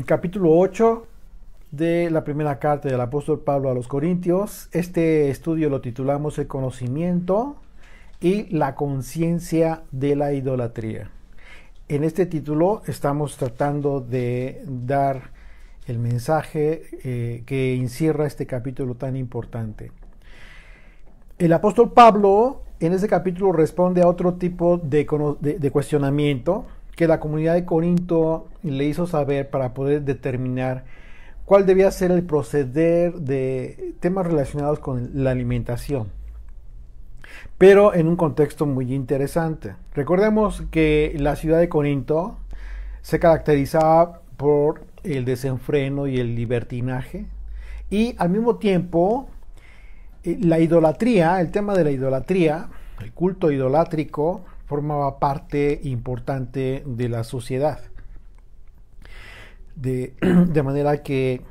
capítulo 8 de la primera carta del apóstol Pablo a los Corintios. Este estudio lo titulamos El conocimiento y la conciencia de la idolatría. En este título estamos tratando de dar el mensaje que encierra este capítulo tan importante. El apóstol Pablo en ese capítulo responde a otro tipo de cuestionamiento que la comunidad de Corinto le hizo saber para poder determinar cuál debía ser el proceder de temas relacionados con la alimentación, pero en un contexto muy interesante. Recordemos que la ciudad de Corinto se caracterizaba por el desenfreno y el libertinaje, y al mismo tiempo la idolatría, el tema de la idolatría, el culto idolátrico, formaba parte importante de la sociedad. De manera que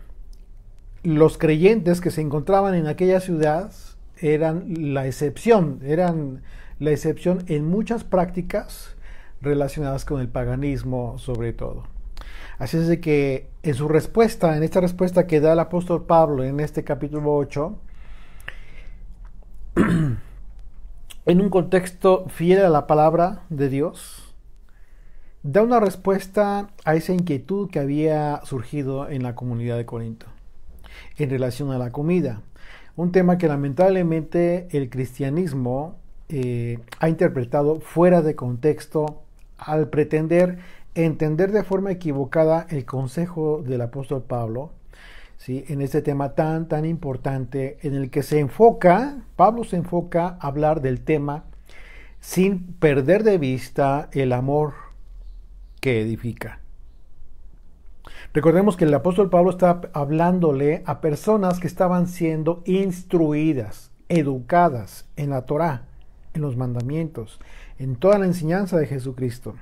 los creyentes que se encontraban en aquella ciudad eran la excepción en muchas prácticas relacionadas con el paganismo sobre todo. Así es de que en esta respuesta que da el apóstol Pablo en este capítulo 8, en un contexto fiel a la palabra de Dios, da una respuesta a esa inquietud que había surgido en la comunidad de Corinto en relación a la comida. Un tema que lamentablemente el cristianismo ha interpretado fuera de contexto al pretender entender de forma equivocada el consejo del apóstol Pablo, ¿sí? En este tema tan importante en el que Pablo se enfoca a hablar del tema sin perder de vista el amor que edifica. Recordemos que el apóstol Pablo está hablándole a personas que estaban siendo instruidas, educadas en la Torá, en los mandamientos, en toda la enseñanza de Jesucristo.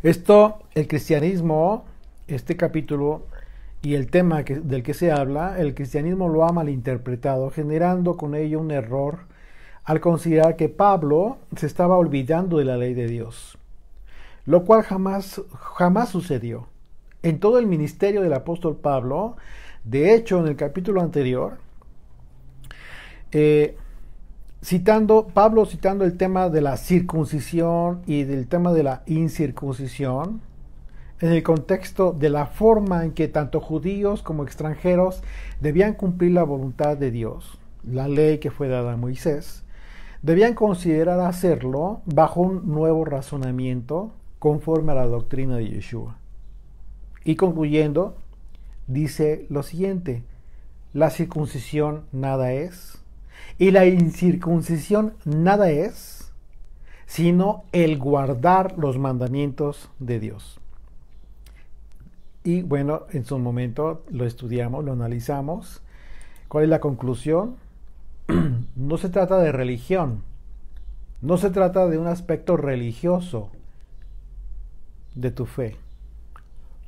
El cristianismo, este capítulo y el tema del que se habla, el cristianismo lo ha malinterpretado, generando con ello un error al considerar que Pablo se estaba olvidando de la ley de Dios, lo cual jamás sucedió. En todo el ministerio del apóstol Pablo, de hecho, en el capítulo anterior, Pablo citando el tema de la circuncisión y del tema de la incircuncisión, en el contexto de la forma en que tanto judíos como extranjeros debían cumplir la voluntad de Dios, la ley que fue dada a Moisés, debían considerar hacerlo bajo un nuevo razonamiento conforme a la doctrina de Yeshua. Y concluyendo, dice lo siguiente: la circuncisión nada es, y la incircuncisión nada es, sino el guardar los mandamientos de Dios. Y bueno, en su momento lo estudiamos, lo analizamos. ¿Cuál es la conclusión? No se trata de religión, no se trata de un aspecto religioso de tu fe.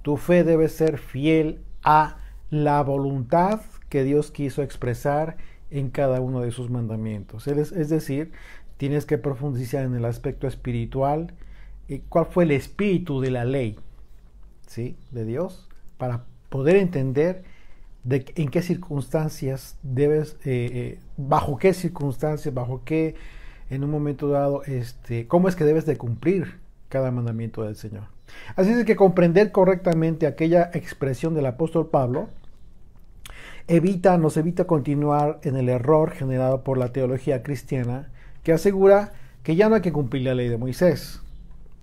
Tu fe debe ser fiel a la voluntad que Dios quiso expresar en cada uno de sus mandamientos. Es decir, tienes que profundizar en el aspecto espiritual. ¿Cuál fue el espíritu de la ley, ¿sí?, de Dios? Para poder entender en qué circunstancias debes, bajo qué circunstancias, en un momento dado, cómo es que debes de cumplir cada mandamiento del Señor. Así es que comprender correctamente aquella expresión del apóstol Pablo nos evita continuar en el error generado por la teología cristiana, que asegura que ya no hay que cumplir la ley de Moisés.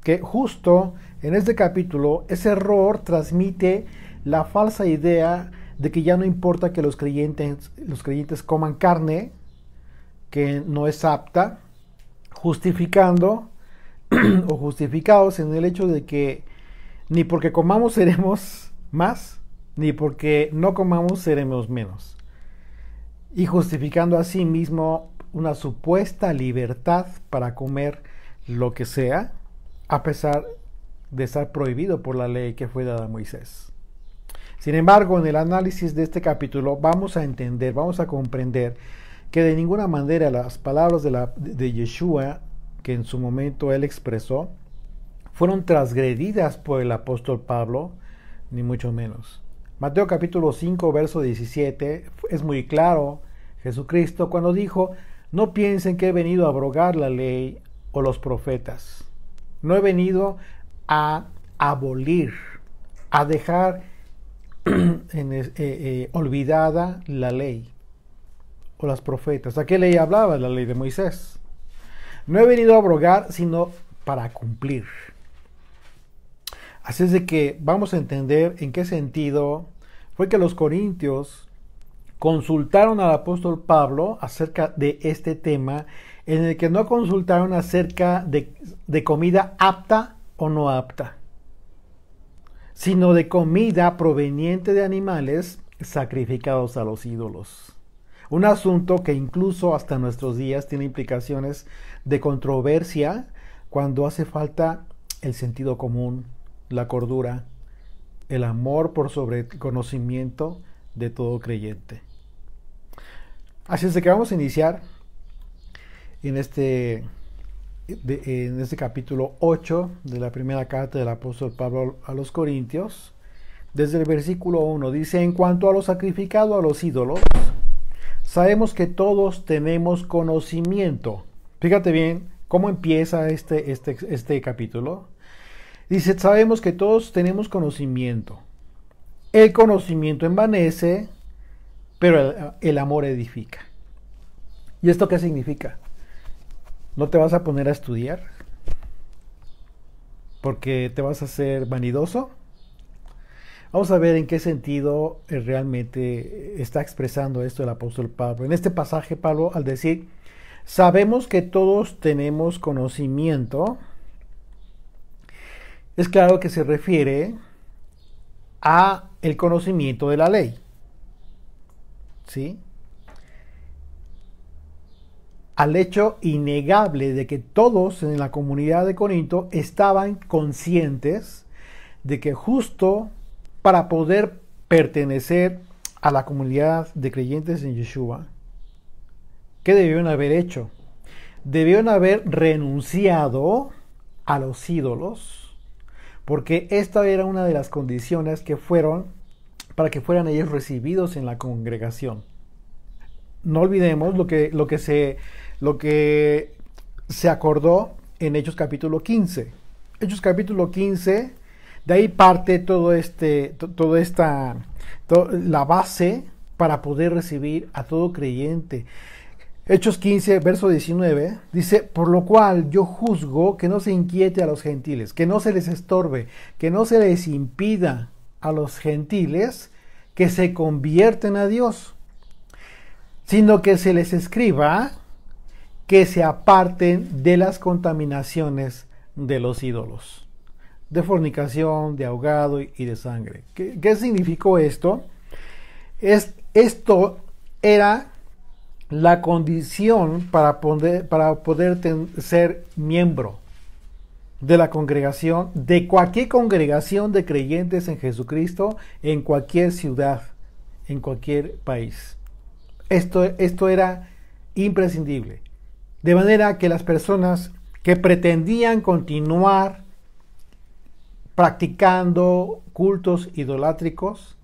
Que justo en este capítulo ese error transmite la falsa idea de que ya no importa que los creyentes coman carne que no es apta, justificados en el hecho de que ni porque comamos seremos más, ni porque no comamos seremos menos, y justificando a sí mismo una supuesta libertad para comer lo que sea, a pesar de estar prohibido por la ley que fue dada a Moisés. Sin embargo, en el análisis de este capítulo vamos a comprender que de ninguna manera las palabras de Yeshua, que en su momento él expresó, fueron transgredidas por el apóstol Pablo, ni mucho menos. Mateo capítulo 5, verso 17, es muy claro Jesucristo cuando dijo: no piensen que he venido a abrogar la ley o los profetas. No he venido a abolir, a dejar olvidada la ley o los profetas. ¿A qué ley hablaba? La ley de Moisés. No he venido a abrogar, sino para cumplir. Así es de que vamos a entender en qué sentido fue que los corintios consultaron al apóstol Pablo acerca de este tema, en el que no consultaron acerca de comida apta o no apta, sino de comida proveniente de animales sacrificados a los ídolos. Un asunto que incluso hasta nuestros días tiene implicaciones de controversia cuando hace falta el sentido común, la cordura, el amor por sobre el conocimiento de todo creyente. Así es de que vamos a iniciar en este capítulo 8 de la primera carta del apóstol Pablo a los Corintios. Desde el versículo 1 dice: en cuanto a lo sacrificado a los ídolos, sabemos que todos tenemos conocimiento. Fíjate bien cómo empieza este capítulo. Dice: sabemos que todos tenemos conocimiento. El conocimiento envanece, pero el amor edifica. ¿Y esto qué significa? ¿No te vas a poner a estudiar porque te vas a hacer vanidoso? Vamos a ver en qué sentido realmente está expresando esto el apóstol Pablo. En este pasaje, Pablo, al decir: sabemos que todos tenemos conocimiento, es claro que se refiere a el conocimiento de la ley. ¿Sí? Al hecho innegable de que todos en la comunidad de Corinto estaban conscientes de que justo para poder pertenecer a la comunidad de creyentes en Yeshua, ¿qué debieron haber hecho? Debieron haber renunciado a los ídolos, porque esta era una de las condiciones que fueron para que fueran ellos recibidos en la congregación. No olvidemos lo que se acordó en Hechos capítulo 15. Hechos capítulo 15, de ahí parte la base para poder recibir a todo creyente. Hechos 15, verso 19, dice: por lo cual yo juzgo que no se inquiete a los gentiles, que no se les estorbe, que no se les impida a los gentiles que se convierten a Dios, sino que se les escriba que se aparten de las contaminaciones de los ídolos, de fornicación, de ahogado y de sangre. ¿Qué significó esto? Esto era la condición para poder ser miembro de la congregación, de cualquier congregación de creyentes en Jesucristo, en cualquier ciudad, en cualquier país. Esto era imprescindible. De manera que las personas que pretendían continuar practicando cultos idolátricos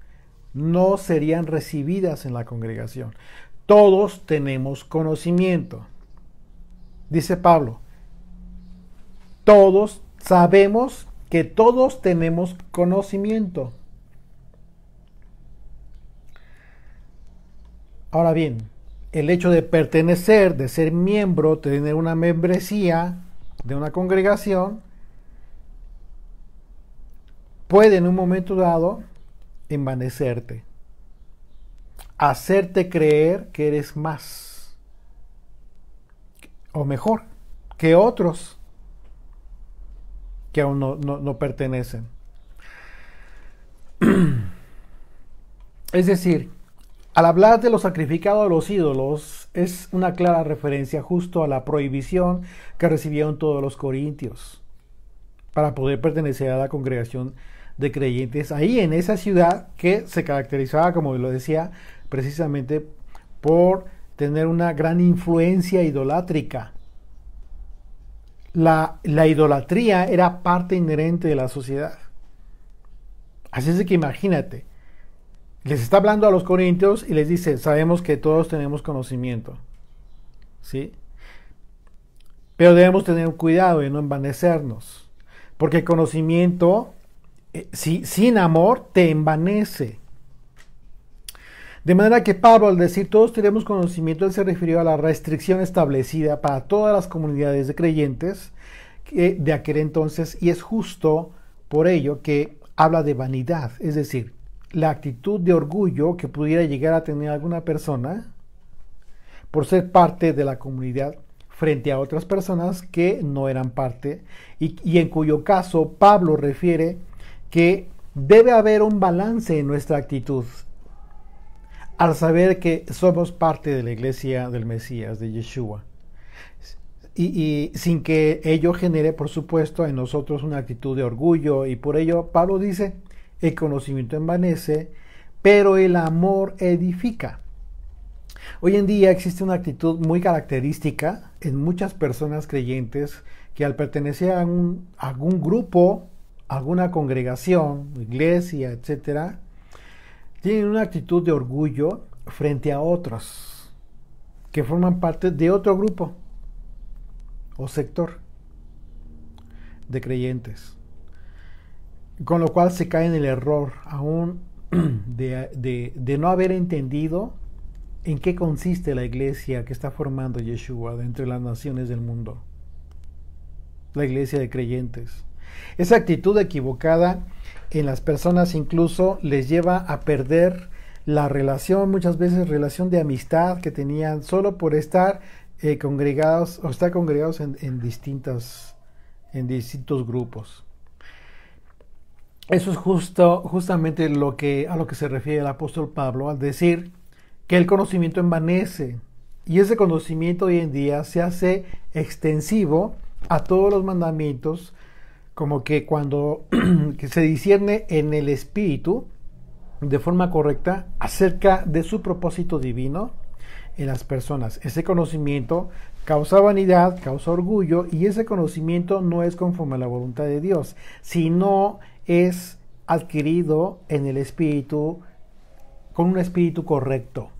no serían recibidas en la congregación. Todos tenemos conocimiento. Dice Pablo: todos sabemos que todos tenemos conocimiento. Ahora bien, el hecho de pertenecer, de ser miembro, tener una membresía de una congregación, puede en un momento dado envanecerte, hacerte creer que eres más o mejor que otros que aún no pertenecen. Es decir, al hablar de lo sacrificado a los ídolos, es una clara referencia justo a la prohibición que recibieron todos los corintios para poder pertenecer a la congregación de creyentes ahí en esa ciudad, que se caracterizaba, como lo decía, precisamente por tener una gran influencia idolátrica. La idolatría era parte inherente de la sociedad. Así es de que imagínate, les está hablando a los corintios y les dice, sabemos que todos tenemos conocimiento, ¿sí? Pero debemos tener cuidado de no envanecernos, porque el conocimiento sin amor te envanece. De manera que Pablo, al decir todos tenemos conocimiento, él se refirió a la restricción establecida para todas las comunidades de creyentes de aquel entonces, y es justo por ello que habla de vanidad, es decir, la actitud de orgullo que pudiera llegar a tener alguna persona por ser parte de la comunidad frente a otras personas que no eran parte, y en cuyo caso Pablo refiere que debe haber un balance en nuestra actitud al saber que somos parte de la iglesia del Mesías, de Yeshua, y sin que ello genere, por supuesto, en nosotros una actitud de orgullo, y por ello Pablo dice, el conocimiento envanece, pero el amor edifica. Hoy en día existe una actitud muy característica en muchas personas creyentes que al pertenecer a algún grupo, alguna congregación, iglesia, etcétera, tienen una actitud de orgullo frente a otros que forman parte de otro grupo o sector de creyentes, con lo cual se cae en el error aún de no haber entendido en qué consiste la iglesia que está formando Yeshua de entre las naciones del mundo, la iglesia de creyentes. Esa actitud equivocada en las personas incluso les lleva a perder la relación, muchas veces relación de amistad que tenían solo por estar congregados o estar congregados en distintos grupos. Eso es justamente a lo que se refiere el apóstol Pablo al decir que el conocimiento envanece, y ese conocimiento hoy en día se hace extensivo a todos los mandamientos, como que cuando que se discierne en el espíritu de forma correcta acerca de su propósito divino en las personas. Ese conocimiento causa vanidad, causa orgullo, y ese conocimiento no es conforme a la voluntad de Dios, sino es adquirido en el espíritu, con un espíritu correcto.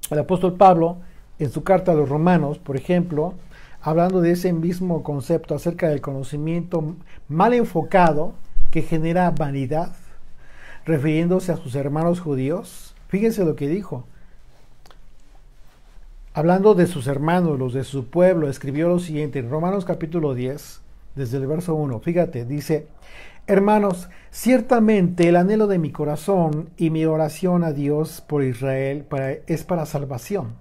El apóstol Pablo, en su carta a los Romanos, por ejemplo, hablando de ese mismo concepto acerca del conocimiento mal enfocado que genera vanidad, refiriéndose a sus hermanos judíos, fíjense lo que dijo. Hablando de sus hermanos, los de su pueblo, escribió lo siguiente en Romanos capítulo 10, desde el verso 1. Fíjate, dice: hermanos, ciertamente el anhelo de mi corazón y mi oración a Dios por Israel es para salvación.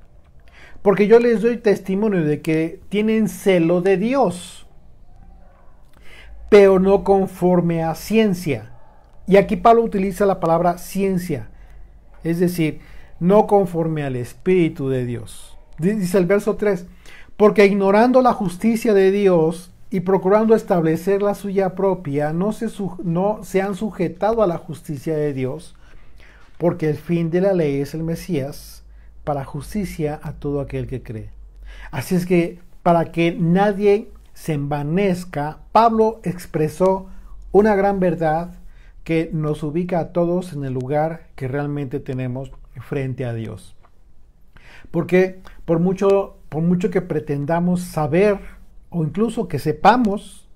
Porque yo les doy testimonio de que tienen celo de Dios, pero no conforme a ciencia. Y aquí Pablo utiliza la palabra ciencia, es decir, no conforme al Espíritu de Dios. Dice el verso 3, porque ignorando la justicia de Dios y procurando establecer la suya propia, no se han sujetado a la justicia de Dios, porque el fin de la ley es el Mesías, para justicia a todo aquel que cree. Así es que, para que nadie se envanezca, Pablo expresó una gran verdad que nos ubica a todos en el lugar que realmente tenemos frente a Dios. Porque por mucho que pretendamos saber, o incluso que sepamos,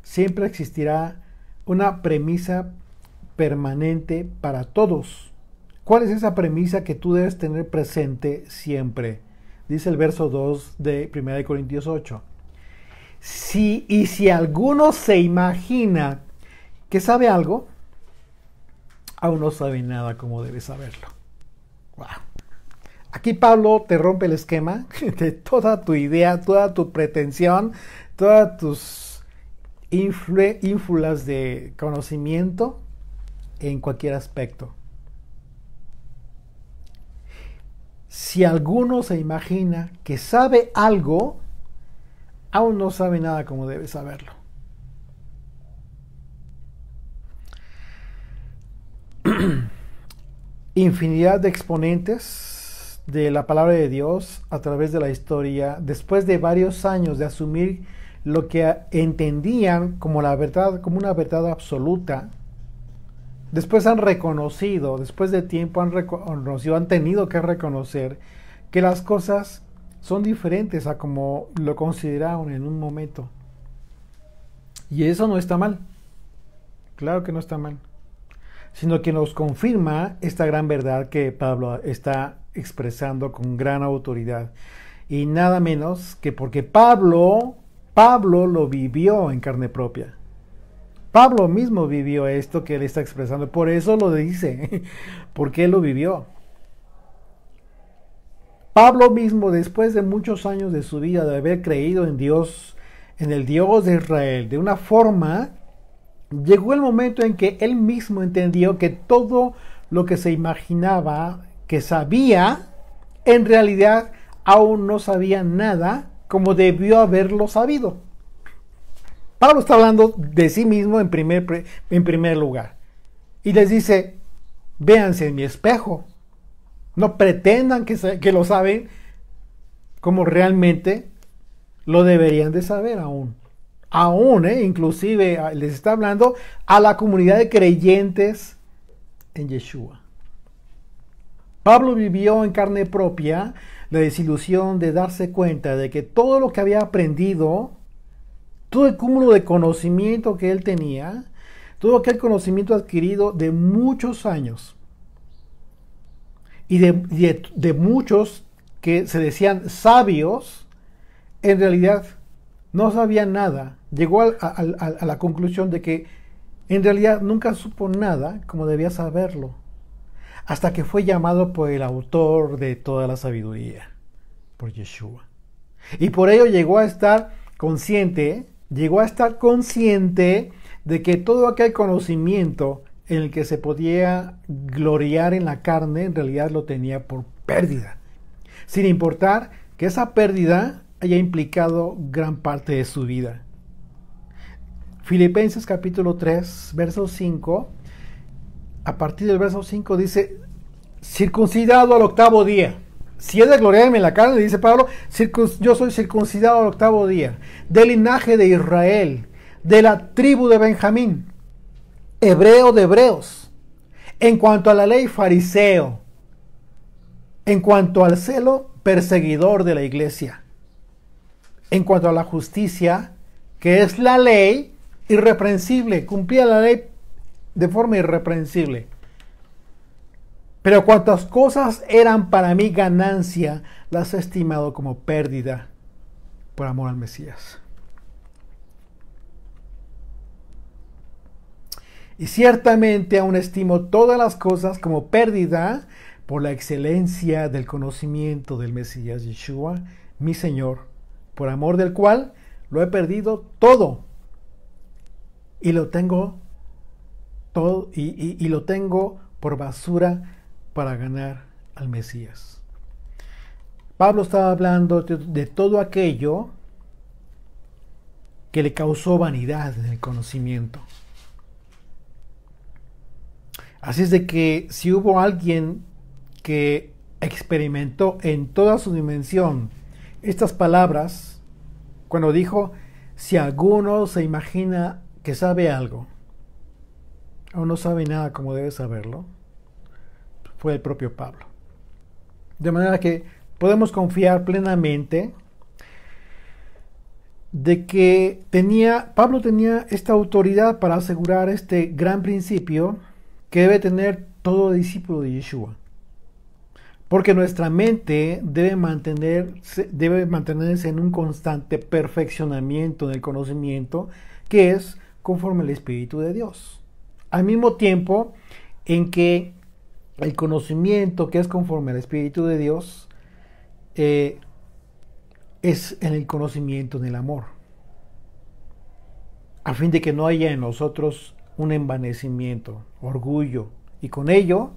siempre existirá una premisa permanente para todos. ¿Cuál es esa premisa que tú debes tener presente siempre? Dice el verso 2 de 1 Corintios 8. Si alguno se imagina que sabe algo, aún no sabe nada como debe saberlo. Wow. Aquí Pablo te rompe el esquema de toda tu idea, toda tu pretensión, todas tus ínfulas de conocimiento en cualquier aspecto. Si alguno se imagina que sabe algo, aún no sabe nada como debe saberlo. Infinidad de exponentes de la palabra de Dios a través de la historia, después de varios años de asumir lo que entendían como la verdad, como una verdad absoluta, después han reconocido, después de tiempo han reconocido, han tenido que reconocer que las cosas son diferentes a como lo consideraron en un momento. Y eso no está mal. Claro que no está mal. Sino que nos confirma esta gran verdad que Pablo está expresando con gran autoridad. Y nada menos que porque Pablo lo vivió en carne propia. Pablo mismo vivió esto que él está expresando. Por eso lo dice. Porque él lo vivió. Pablo mismo, después de muchos años de su vida, de haber creído en Dios, en el Dios de Israel, de una forma, llegó el momento en que él mismo entendió que todo lo que se imaginaba que sabía, en realidad aún no sabía nada como debió haberlo sabido. Pablo está hablando de sí mismo en primer lugar. Y les dice, véanse en mi espejo. No pretendan que lo saben como realmente lo deberían de saber aún. Aún, inclusive les está hablando a la comunidad de creyentes en Yeshua. Pablo vivió en carne propia la desilusión de darse cuenta de que todo lo que había aprendido, todo el cúmulo de conocimiento que él tenía, todo aquel conocimiento adquirido de muchos años, y de muchos que se decían sabios, en realidad no sabían nada. Llegó a la conclusión de que en realidad nunca supo nada como debía saberlo, hasta que fue llamado por el autor de toda la sabiduría, por Yeshua. Y por ello llegó a estar consciente de que todo aquel conocimiento en el que se podía gloriar en la carne, en realidad lo tenía por pérdida, sin importar que esa pérdida haya implicado gran parte de su vida. Filipenses capítulo 3, verso 5, a partir del verso 5 dice, circuncidado al octavo día. Si he de gloriarme en la carne, dice Pablo, yo soy circuncidado al octavo día, del linaje de Israel, de la tribu de Benjamín, hebreo de hebreos, en cuanto a la ley fariseo, en cuanto al celo perseguidor de la iglesia, en cuanto a la justicia, que es la ley, irreprensible, cumplía la ley de forma irreprensible. Pero cuantas cosas eran para mí ganancia, las he estimado como pérdida por amor al Mesías. Y ciertamente aún estimo todas las cosas como pérdida por la excelencia del conocimiento del Mesías Yeshua, mi Señor, por amor del cual lo he perdido todo. Y lo tengo todo, y lo tengo por basura para ganar al Mesías. Pablo estaba hablando de todo aquello que le causó vanidad en el conocimiento. Así es de que si hubo alguien que experimentó en toda su dimensión estas palabras, cuando dijo, si alguno se imagina que sabe algo, o no sabe nada como debe saberlo, fue el propio Pablo. De manera que podemos confiar plenamente de que Pablo tenía esta autoridad para asegurar este gran principio que debe tener todo discípulo de Yeshua. Porque nuestra mente debe mantenerse en un constante perfeccionamiento del conocimiento que es conforme al Espíritu de Dios. Al mismo tiempo en que el conocimiento que es conforme al Espíritu de Dios es en el conocimiento del amor, a fin de que no haya en nosotros un envanecimiento, orgullo, y con ello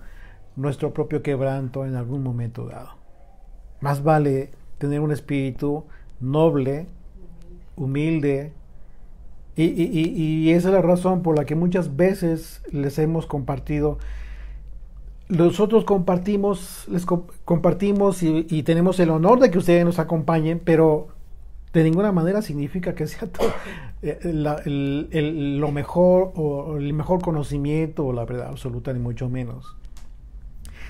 nuestro propio quebranto en algún momento dado. Más vale tener un espíritu noble, humilde, y esa es la razón por la que muchas veces les hemos compartido. Nosotros les compartimos y tenemos el honor de que ustedes nos acompañen, pero de ninguna manera significa que sea todo, lo mejor o el mejor conocimiento o la verdad absoluta, ni mucho menos.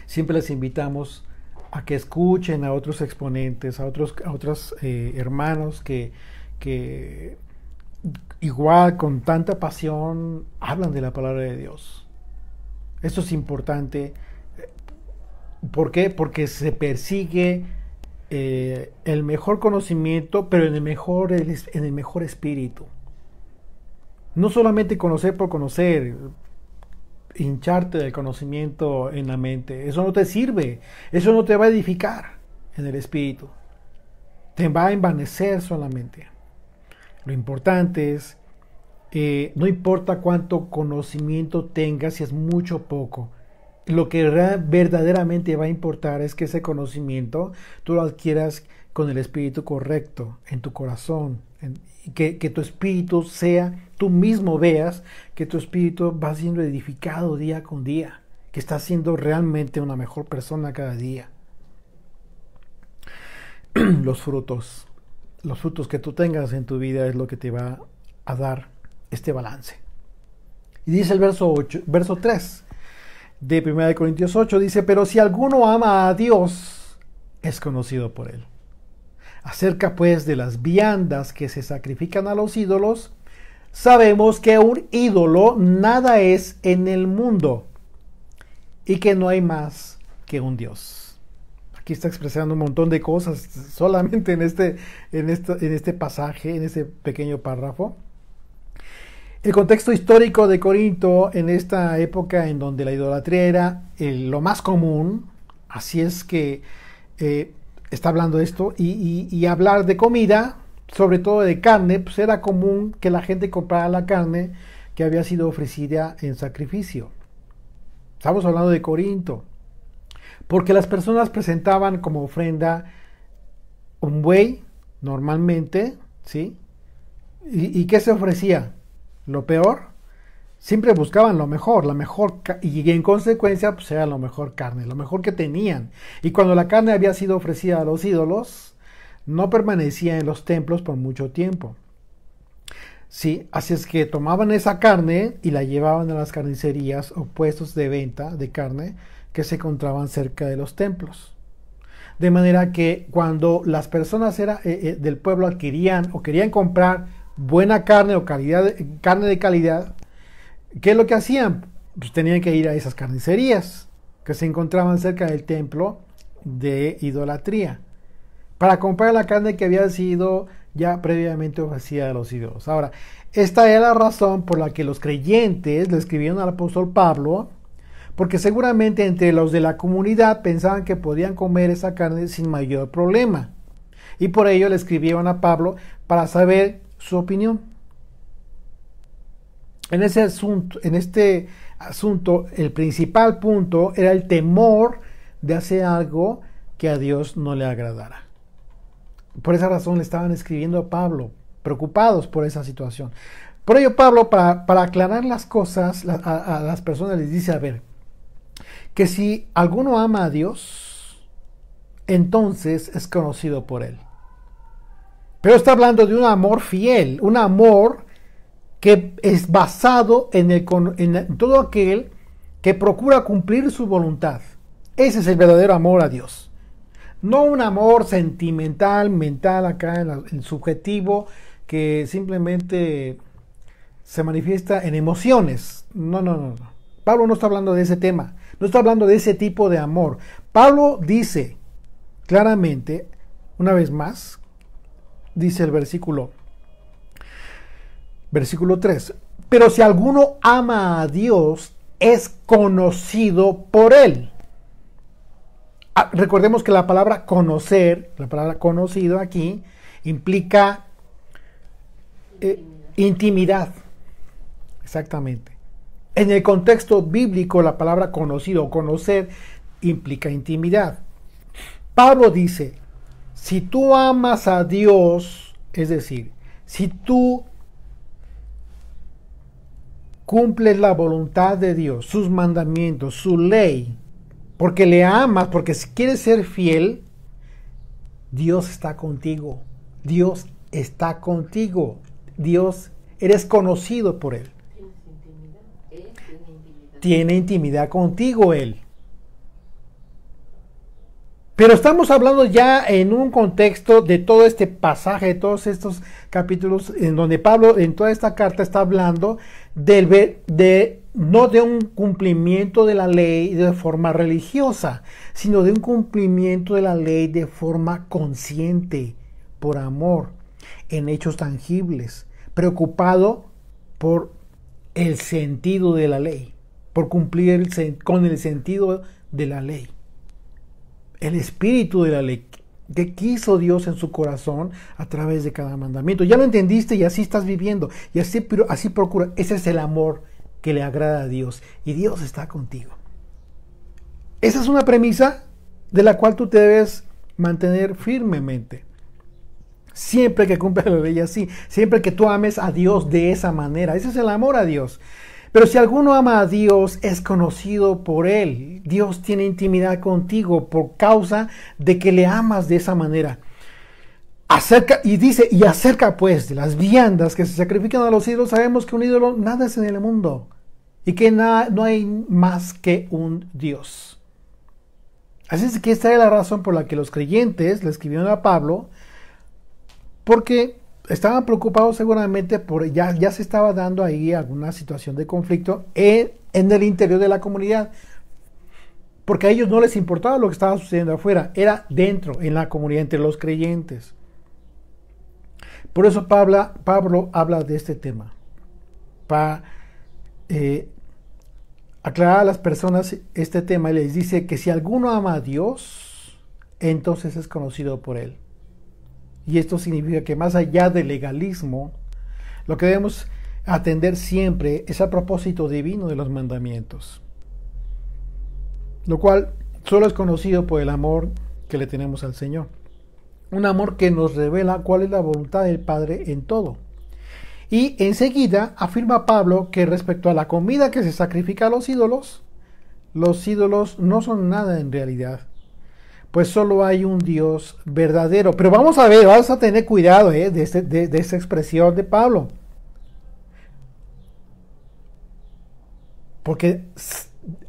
Siempre les invitamos a que escuchen a otros exponentes, a otros hermanos que igual con tanta pasión hablan de la palabra de Dios. Esto es importante. ¿Por qué? Porque se persigue el mejor conocimiento, pero en el mejor espíritu. No solamente conocer por conocer, hincharte del conocimiento en la mente. Eso no te sirve. Eso no te va a edificar en el espíritu. Te va a envanecer solamente. Lo importante es, no importa cuánto conocimiento tengas, si es mucho o poco. Lo que verdaderamente va a importar es que ese conocimiento tú lo adquieras con el espíritu correcto, en tu corazón, que tu espíritu sea, tú mismo veas que tu espíritu va siendo edificado día con día, que estás siendo realmente una mejor persona cada día. Los frutos que tú tengas en tu vida es lo que te va a dar este balance. Y dice el verso 3 de 1 Corintios 8, dice: pero si alguno ama a Dios, es conocido por él. Acerca pues de las viandas que se sacrifican a los ídolos, sabemos que un ídolo nada es en el mundo y que no hay más que un Dios. Aquí está expresando un montón de cosas solamente en este pasaje, en este pequeño párrafo. El contexto histórico de Corinto en esta época en donde la idolatría era lo más común, así es que está hablando de esto, y hablar de comida, sobre todo de carne, pues era común que la gente comprara la carne que había sido ofrecida en sacrificio. Estamos hablando de Corinto, porque las personas presentaban como ofrenda un buey, normalmente, ¿sí? ¿Y qué se ofrecía? Lo peor. Siempre buscaban lo mejor, y en consecuencia pues era lo mejor carne, lo mejor que tenían. Y cuando la carne había sido ofrecida a los ídolos, no permanecía en los templos por mucho tiempo. Sí, así es que tomaban esa carne y la llevaban a las carnicerías o puestos de venta de carne que se encontraban cerca de los templos. De manera que cuando las personas del pueblo adquirían o querían comprar buena carne o carne de calidad, ¿qué es lo que hacían? Pues tenían que ir a esas carnicerías que se encontraban cerca del templo de idolatría para comprar la carne que había sido ya previamente ofrecida a los ídolos. Ahora, esta era la razón por la que los creyentes le escribieron al apóstol Pablo, porque seguramente entre los de la comunidad pensaban que podían comer esa carne sin mayor problema. Y por ello le escribieron a Pablo para saber su opinión. En este asunto, el principal punto era el temor de hacer algo que a Dios no le agradara. Por esa razón le estaban escribiendo a Pablo, preocupados por esa situación. Por ello Pablo, para aclarar las cosas a las personas, les dice, a ver, que si alguno ama a Dios, entonces es conocido por él. Pero está hablando de un amor fiel, un amor que es basado en todo aquel que procura cumplir su voluntad. Ese es el verdadero amor a Dios. No un amor sentimental, mental, acá en subjetivo, que simplemente se manifiesta en emociones. No. Pablo no está hablando de ese tema. No está hablando de ese tipo de amor. Pablo dice claramente, una vez más, dice el versículo 3, pero si alguno ama a Dios, es conocido por él. Recordemos que la palabra conocer, la palabra conocido aquí, implica intimidad. Exactamente. En el contexto bíblico, la palabra conocido o conocer implica intimidad. Pablo dice, si tú amas a Dios, es decir, si tú cumples la voluntad de Dios, sus mandamientos, su ley, porque le amas, porque si quieres ser fiel, Dios está contigo. Dios está contigo. Dios, eres conocido por Él. Tiene intimidad contigo Él. Pero estamos hablando ya en un contexto de todo este pasaje, de todos estos capítulos, en donde Pablo en toda esta carta está hablando no de un cumplimiento de la ley de forma religiosa, sino de un cumplimiento de la ley de forma consciente, por amor, en hechos tangibles, preocupado por el sentido de la ley, por cumplir con el sentido de la ley. El espíritu de la ley que quiso Dios en su corazón a través de cada mandamiento. Ya lo entendiste y así estás viviendo. Y así procura. Ese es el amor que le agrada a Dios. Y Dios está contigo. Esa es una premisa de la cual tú te debes mantener firmemente. Siempre que cumplas la ley así. Siempre que tú ames a Dios de esa manera. Ese es el amor a Dios. Pero si alguno ama a Dios, es conocido por Él. Dios tiene intimidad contigo por causa de que le amas de esa manera. Acerca pues de las viandas que se sacrifican a los ídolos, sabemos que un ídolo nada es en el mundo y que no hay más que un Dios. Así es que esta es la razón por la que los creyentes le escribieron a Pablo, porque estaban preocupados seguramente por ya se estaba dando ahí alguna situación de conflicto en el interior de la comunidad, porque a ellos no les importaba lo que estaba sucediendo afuera, era dentro, en la comunidad, entre los creyentes. Por eso Pablo habla de este tema, para aclarar a las personas este tema, y les dice que si alguno ama a Dios, entonces es conocido por Él. Y esto significa que más allá del legalismo, lo que debemos atender siempre es al propósito divino de los mandamientos, lo cual solo es conocido por el amor que le tenemos al Señor. Un amor que nos revela cuál es la voluntad del Padre en todo. Y enseguida afirma Pablo que respecto a la comida que se sacrifica a los ídolos no son nada en realidad, pues solo hay un Dios verdadero. Pero vamos a tener cuidado de esta expresión de Pablo, porque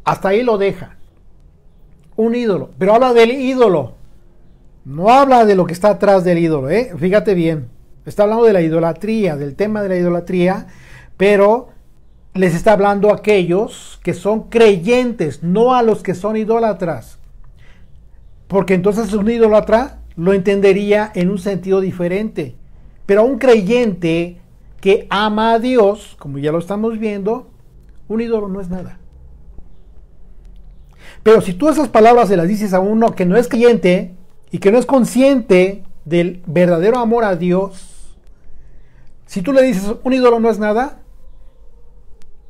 hasta ahí lo deja, un ídolo, pero habla del ídolo, no habla de lo que está atrás del ídolo, fíjate bien, está hablando de la idolatría, del tema de la idolatría, pero les está hablando a aquellos que son creyentes, no a los que son idólatras. Porque entonces un idólatra lo entendería en un sentido diferente. Pero a un creyente que ama a Dios, como ya lo estamos viendo, un ídolo no es nada. Pero si tú esas palabras se las dices a uno que no es creyente y que no es consciente del verdadero amor a Dios, si tú le dices un ídolo no es nada,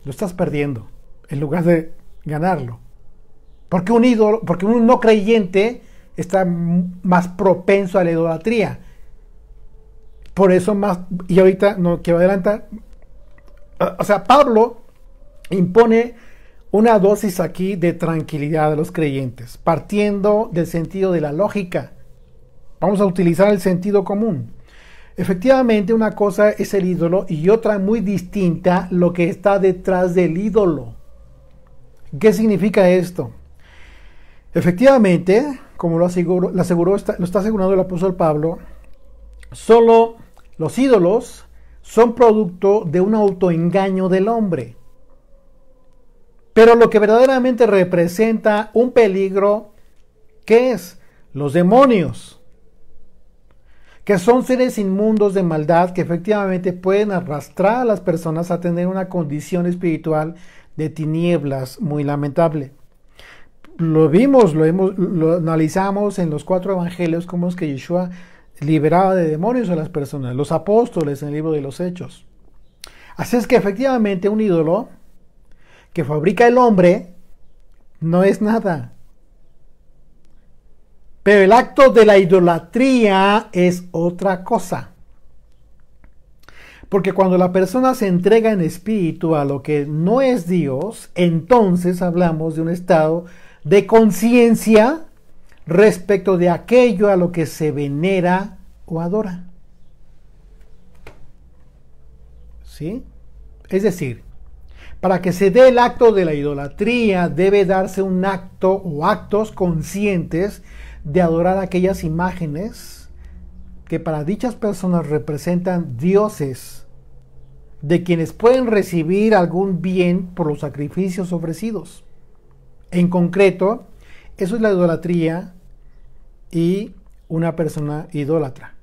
lo estás perdiendo en lugar de ganarlo. Porque un no creyente está más propenso a la idolatría. Por eso y ahorita no quiero adelantar, o sea, Pablo impone una dosis aquí de tranquilidad a los creyentes, partiendo del sentido de la lógica. Vamos a utilizar el sentido común. Efectivamente, una cosa es el ídolo y otra muy distinta lo que está detrás del ídolo. ¿Qué significa esto? Efectivamente, como lo está asegurando el apóstol Pablo, solo los ídolos son producto de un autoengaño del hombre. Pero lo que verdaderamente representa un peligro, ¿qué es? Los demonios, que son seres inmundos de maldad que efectivamente pueden arrastrar a las personas a tener una condición espiritual de tinieblas muy lamentable. Lo analizamos en los 4 evangelios, cómo es que Yeshua liberaba de demonios a las personas, los apóstoles en el libro de los Hechos. Así es que efectivamente un ídolo que fabrica el hombre no es nada. Pero el acto de la idolatría es otra cosa. Porque cuando la persona se entrega en espíritu a lo que no es Dios, entonces hablamos de un estado de conciencia respecto de aquello a lo que se venera o adora. ¿sí? Es decir, para que se dé el acto de la idolatría, debe darse un acto o actos conscientes de adorar aquellas imágenes que para dichas personas representan dioses, de quienes pueden recibir algún bien por los sacrificios ofrecidos. En concreto, eso es la idolatría y una persona idólatra.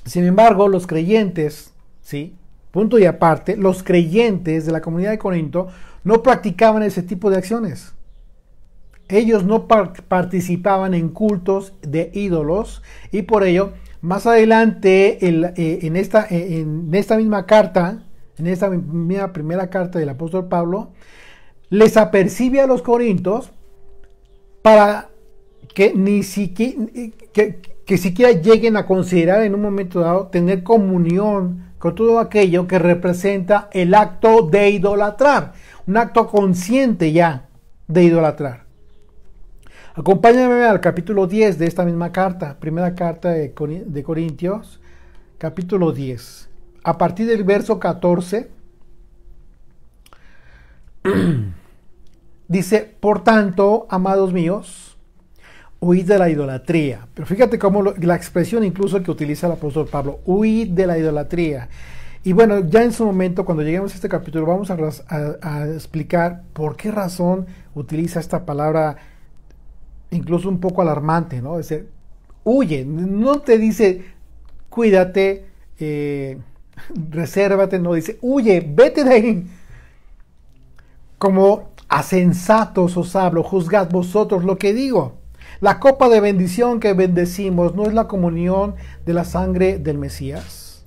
Sin embargo, los creyentes, ¿sí? Punto y aparte, los creyentes de la comunidad de Corinto no practicaban ese tipo de acciones. Ellos no participaban en cultos de ídolos y por ello, más adelante, en esta misma carta, en esta misma primera carta del apóstol Pablo, les apercibe a los corintios para que ni siquiera, que siquiera lleguen a considerar en un momento dado tener comunión con todo aquello que representa el acto de idolatrar, un acto consciente ya de idolatrar. Acompáñame al capítulo 10 de esta misma carta, primera carta de Corintios, capítulo 10. A partir del verso 14, dice, por tanto, amados míos, huid de la idolatría. Pero fíjate cómo la expresión incluso que utiliza el apóstol Pablo, huid de la idolatría. Y bueno, ya en su momento, cuando lleguemos a este capítulo, vamos a explicar por qué razón utiliza esta palabra incluso un poco alarmante, ¿no? Es decir, huye, no te dice cuídate, resérvate, no, dice huye, vete de ahí. Como a sensatos os hablo, juzgad vosotros lo que digo. La copa de bendición que bendecimos no es la comunión de la sangre del Mesías.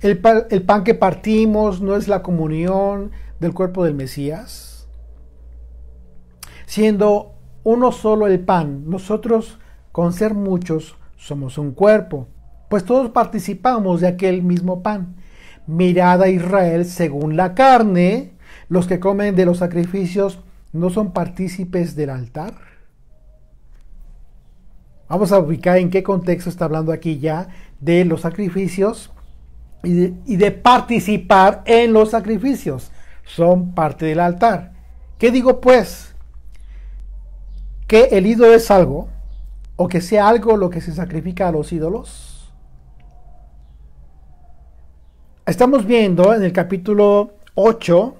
El pan que partimos no es la comunión del cuerpo del Mesías. Siendo uno solo el pan, nosotros con ser muchos somos un cuerpo, pues todos participamos de aquel mismo pan. Mirad a Israel según la carne, los que comen de los sacrificios no son partícipes del altar. Vamos a ubicar en qué contexto está hablando aquí ya de los sacrificios y de participar en los sacrificios. Son parte del altar. ¿Qué digo pues? ¿Que el ídolo es algo? ¿O que sea algo lo que se sacrifica a los ídolos? Estamos viendo en el capítulo 8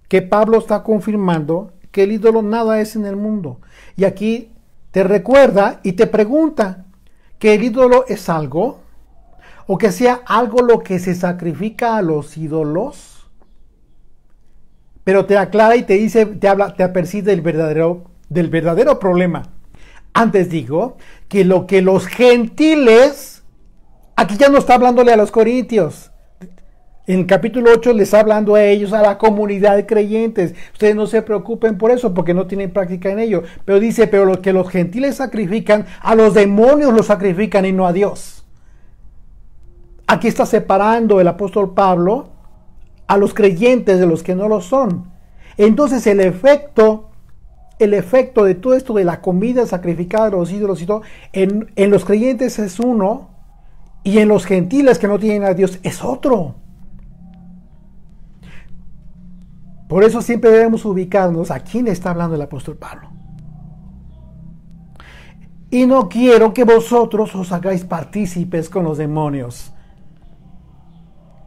que Pablo está confirmando que el ídolo nada es en el mundo. Y aquí te recuerda y te pregunta que el ídolo es algo o que sea algo lo que se sacrifica a los ídolos, pero te aclara y te dice, te apercibe del verdadero problema. Antes digo que lo que los gentiles, aquí ya no está hablándole a los corintios. En el capítulo 8 les está hablando a ellos, a la comunidad de creyentes. Ustedes no se preocupen por eso, porque no tienen práctica en ello. Pero dice, pero lo que los gentiles sacrifican, a los demonios los sacrifican y no a Dios. Aquí está separando el apóstol Pablo a los creyentes de los que no lo son. Entonces el efecto de todo esto de la comida sacrificada a los ídolos y todo, en los creyentes es uno, y en los gentiles que no tienen a Dios es otro. Por eso siempre debemos ubicarnos a quién está hablando el apóstol Pablo. Y no quiero que vosotros os hagáis partícipes con los demonios.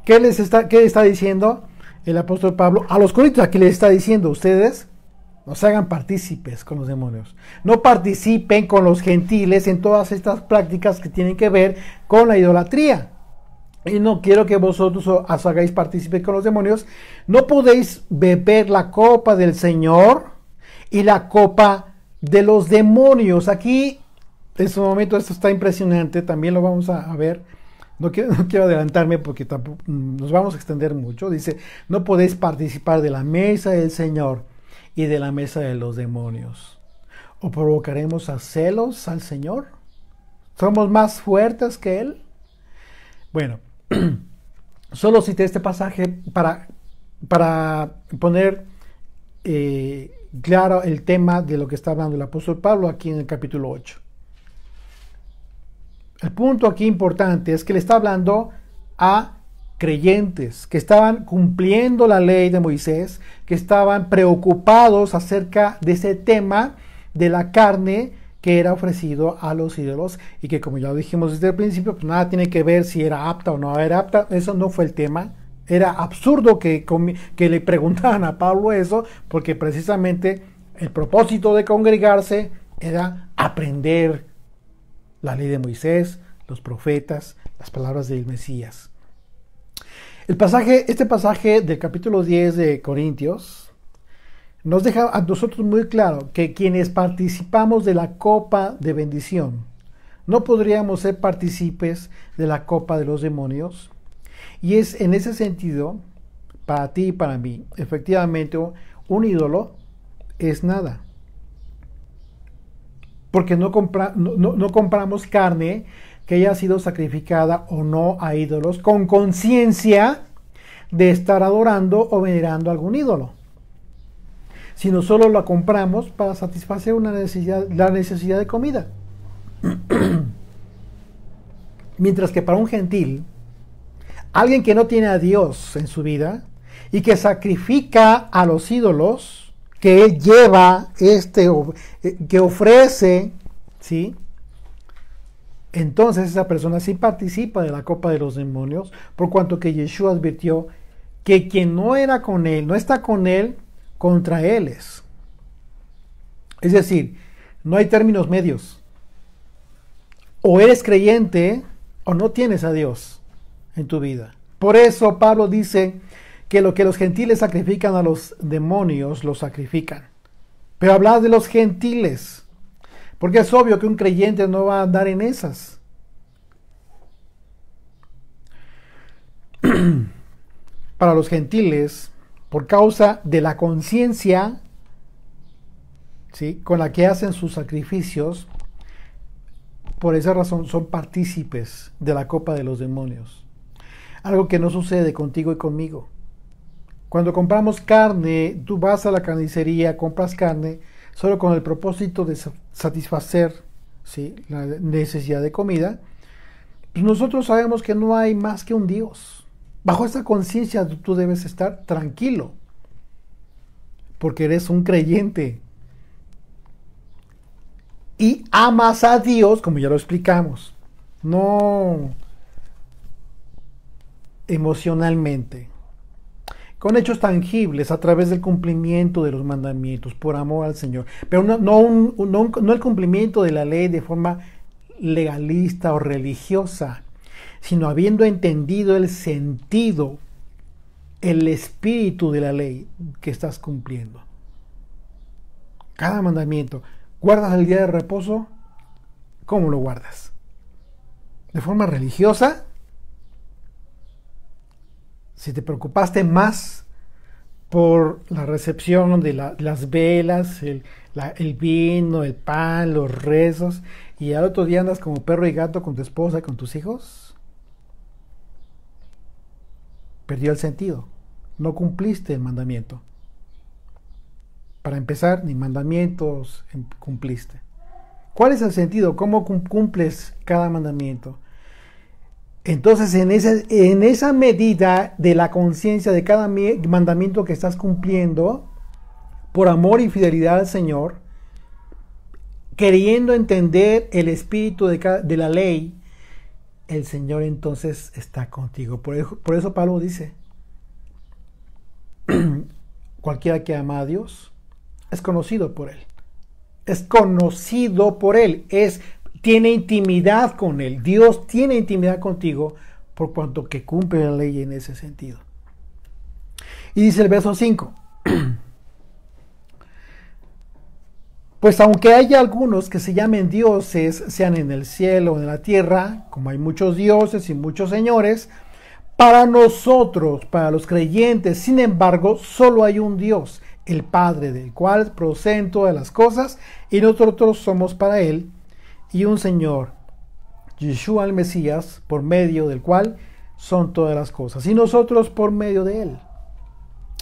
¿Qué le está diciendo el apóstol Pablo? A los corintios aquí les está diciendo, ustedes no se hagan partícipes con los demonios. No participen con los gentiles en todas estas prácticas que tienen que ver con la idolatría. Y no quiero que vosotros os hagáis partícipes con los demonios. No podéis beber la copa del Señor y la copa de los demonios. Aquí, en su momento, esto está impresionante. También lo vamos a ver. No quiero adelantarme porque tampoco nos vamos a extender mucho. Dice, no podéis participar de la mesa del Señor y de la mesa de los demonios. ¿O provocaremos a celos al Señor? ¿Somos más fuertes que Él? Bueno, solo cité este pasaje para poner claro el tema de lo que está hablando el apóstol Pablo aquí en el capítulo 8. El punto aquí importante es que le está hablando a creyentes que estaban cumpliendo la ley de Moisés, que estaban preocupados acerca de ese tema de la carne que era ofrecido a los ídolos, y que, como ya lo dijimos desde el principio, pues nada tiene que ver si era apta o no era apta. Eso no fue el tema. Era absurdo que le preguntaran a Pablo eso, porque precisamente el propósito de congregarse era aprender la ley de Moisés, los profetas, las palabras del Mesías. Este pasaje del capítulo 10 de Corintios nos deja a nosotros muy claro que quienes participamos de la copa de bendición no podríamos ser partícipes de la copa de los demonios. Y es en ese sentido, para ti y para mí, efectivamente, un ídolo es nada. Porque no compramos carne que haya sido sacrificada o no a ídolos con conciencia de estar adorando o venerando a algún ídolo, sino solo la compramos para satisfacer la necesidad de comida. Mientras que para un gentil, alguien que no tiene a Dios en su vida y que sacrifica a los ídolos que él lleva, que ofrece, ¿sí? Entonces esa persona sí participa de la copa de los demonios, por cuanto que Yeshua advirtió que quien no era con él, no está con él, contra él es. Es decir, no hay términos medios. O eres creyente o no tienes a Dios en tu vida. Por eso Pablo dice que lo que los gentiles sacrifican a los demonios, lo sacrifican. Pero habla de los gentiles, porque es obvio que un creyente no va a andar en esas. Para los gentiles, por causa de la conciencia, ¿sí?, con la que hacen sus sacrificios, por esa razón son partícipes de la copa de los demonios. Algo que no sucede contigo y conmigo. Cuando compramos carne, tú vas a la carnicería, compras carne solo con el propósito de satisfacer, ¿sí?, la necesidad de comida. Pues nosotros sabemos que no hay más que un Dios. Bajo esa conciencia tú debes estar tranquilo, porque eres un creyente y amas a Dios, como ya lo explicamos, no emocionalmente, con hechos tangibles a través del cumplimiento de los mandamientos, por amor al Señor, pero no el cumplimiento de la ley de forma legalista o religiosa, sino habiendo entendido el sentido, el espíritu de la ley que estás cumpliendo. Cada mandamiento. ¿Guardas el día de reposo? ¿Cómo lo guardas? ¿De forma religiosa? Si te preocupaste más por la recepción de las velas, el vino, el pan, los rezos, y al otro día andas como perro y gato con tu esposa y con tus hijos, perdió el sentido. No cumpliste el mandamiento. Para empezar, ni mandamientos cumpliste. ¿Cuál es el sentido? ¿Cómo cumples cada mandamiento? Entonces, en esa medida de la conciencia de cada mandamiento que estás cumpliendo, por amor y fidelidad al Señor, queriendo entender el espíritu de la ley, el Señor entonces está contigo. Por eso Pablo dice, cualquiera que ama a Dios es conocido por Él. Es conocido por Él. Tiene intimidad con Él. Dios tiene intimidad contigo por cuanto que cumple la ley en ese sentido. Y dice el verso 5. Pues aunque haya algunos que se llamen dioses, sean en el cielo o en la tierra, como hay muchos dioses y muchos señores, para nosotros, para los creyentes, sin embargo, solo hay un Dios, el Padre, del cual proceden todas las cosas, y nosotros somos para Él, y un Señor, Yeshua el Mesías, por medio del cual son todas las cosas, y nosotros por medio de Él.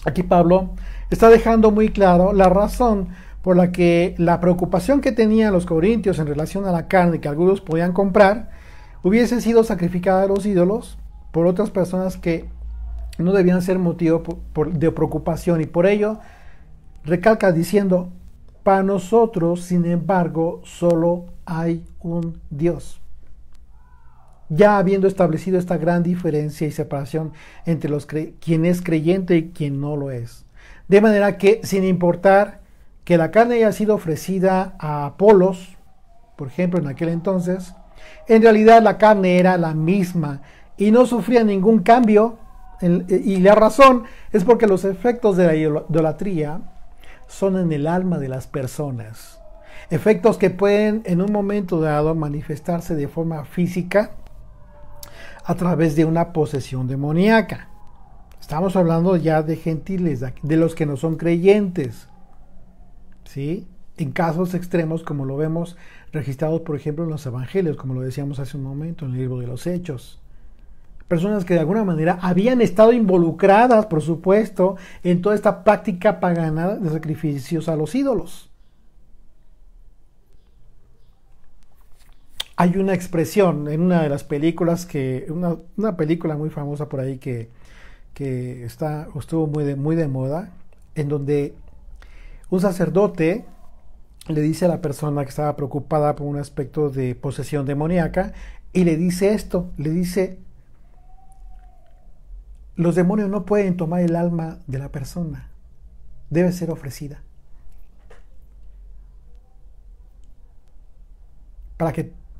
Aquí Pablo está dejando muy claro la razón por la que la preocupación que tenían los corintios en relación a la carne que algunos podían comprar hubiese sido sacrificada a los ídolos, por otras personas que no debían ser motivo de preocupación, y por ello recalca diciendo: para nosotros, sin embargo, solo hay un Dios. Ya habiendo establecido esta gran diferencia y separación entre quien es creyente y quien no lo es. De manera que, sin importar que la carne haya sido ofrecida a Apolos, por ejemplo, en aquel entonces, en realidad la carne era la misma y no sufría ningún cambio. Y la razón es porque los efectos de la idolatría son en el alma de las personas. Efectos que pueden en un momento dado manifestarse de forma física a través de una posesión demoníaca. Estamos hablando ya de gentiles, de los que no son creyentes, ¿sí? En casos extremos, como lo vemos registrados, por ejemplo, en los evangelios, como lo decíamos hace un momento, en el libro de los Hechos. Personas que de alguna manera habían estado involucradas, por supuesto, en toda esta práctica pagana de sacrificios a los ídolos. Hay una expresión en una de las películas, una película muy famosa por ahí que estuvo muy de moda, en donde un sacerdote le dice a la persona que estaba preocupada por un aspecto de posesión demoníaca, y le dice esto, le dice: los demonios no pueden tomar el alma de la persona, debe ser ofrecida.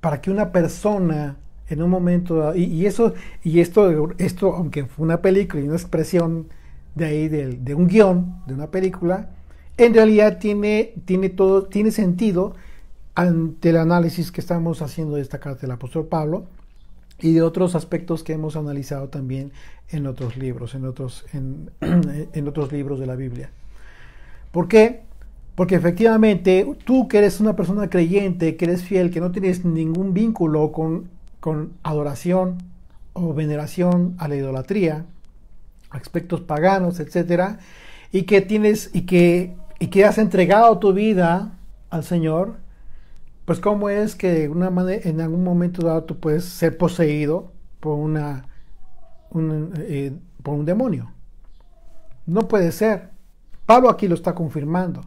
Para que una persona en un momento, esto, aunque fue una película y una expresión de ahí, de un guión, de una película, en realidad tiene sentido ante el análisis que estamos haciendo de esta carta del apóstol Pablo y de otros aspectos que hemos analizado también en otros libros, en otros libros de la Biblia. ¿Por qué? Porque efectivamente tú, que eres una persona creyente, que eres fiel, que no tienes ningún vínculo con adoración o veneración a la idolatría, aspectos paganos, etcétera, y que has entregado tu vida al Señor, pues cómo es que en algún momento dado tú puedes ser poseído por un demonio. No puede ser. Pablo aquí lo está confirmando.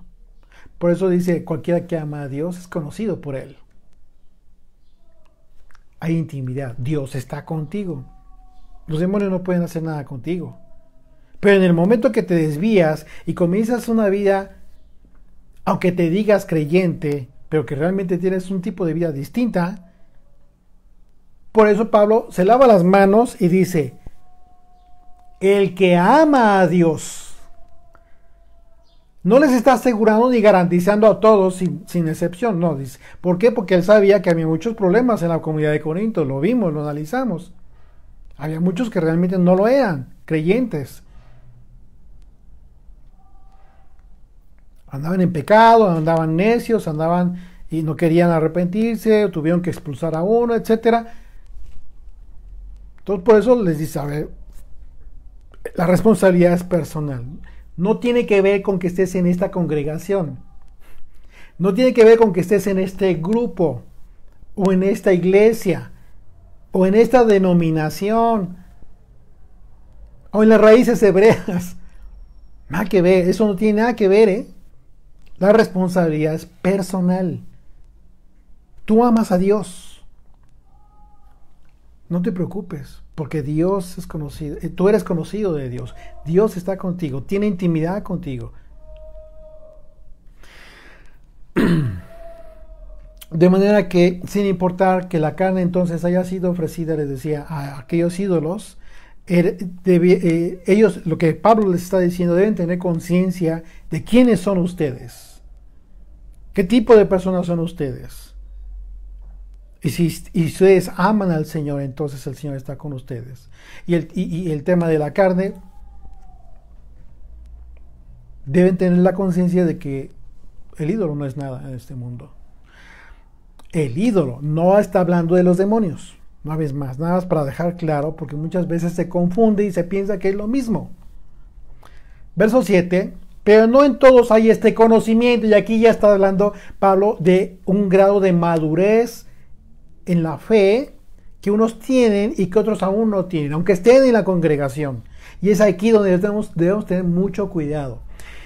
Por eso dice: cualquiera que ama a Dios es conocido por Él. Hay intimidad. Dios está contigo. Los demonios no pueden hacer nada contigo. Pero en el momento que te desvías y comienzas una vida, aunque te digas creyente, pero que realmente tienes un tipo de vida distinta, por eso Pablo se lava las manos y dice: el que ama a Dios. No les está asegurando ni garantizando a todos sin excepción, no, dice. ¿Por qué? Porque él sabía que había muchos problemas en la comunidad de Corinto, lo vimos, lo analizamos. Había muchos que realmente no lo eran, creyentes. Andaban en pecado, andaban necios, andaban y no querían arrepentirse, tuvieron que expulsar a uno, etcétera. Entonces por eso les dice: a ver, la responsabilidad es personal. No tiene que ver con que estés en esta congregación. No tiene que ver con que estés en este grupo, o en esta iglesia, o en esta denominación, o en las raíces hebreas. Nada que ver, eso no tiene nada que ver, ¿eh? La responsabilidad es personal. Tú amas a Dios. No te preocupes, porque Dios es conocido, tú eres conocido de Dios. Dios está contigo, tiene intimidad contigo. De manera que, sin importar que la carne entonces haya sido ofrecida, les decía, a aquellos ídolos, ellos, lo que Pablo les está diciendo, deben tener conciencia de quiénes son ustedes. ¿Qué tipo de personas son ustedes? Y si ustedes aman al Señor, entonces el Señor está con ustedes. Y el tema de la carne, deben tener la conciencia de que el ídolo no es nada en este mundo. El ídolo no está hablando de los demonios. Una vez más, nada más para dejar claro, porque muchas veces se confunde y se piensa que es lo mismo. Verso 7. Pero no en todos hay este conocimiento. Y aquí ya está hablando Pablo de un grado de madurez en la fe que unos tienen y que otros aún no tienen, aunque estén en la congregación. Y es aquí donde debemos tener mucho cuidado.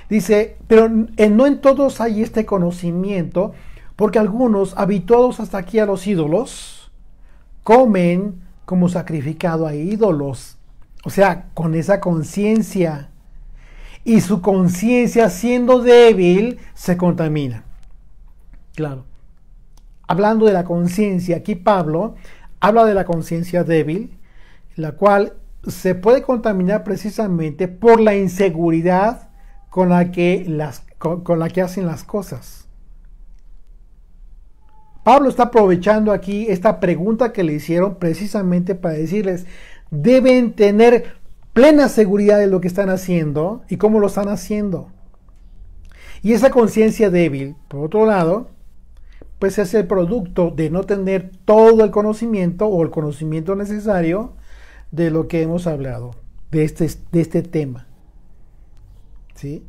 Dice, pero no en todos hay este conocimiento, porque algunos, habituados hasta aquí a los ídolos, comen como sacrificado a ídolos. O sea, con esa conciencia. Y su conciencia, siendo débil, se contamina. Claro. Hablando de la conciencia, aquí Pablo habla de la conciencia débil, la cual se puede contaminar precisamente por la inseguridad con la que hacen las cosas. Pablo está aprovechando aquí esta pregunta que le hicieron precisamente para decirles, deben tener plena seguridad de lo que están haciendo y cómo lo están haciendo. Y esa conciencia débil, por otro lado, pues es el producto de no tener todo el conocimiento o el conocimiento necesario de lo que hemos hablado, de este tema. ¿Sí?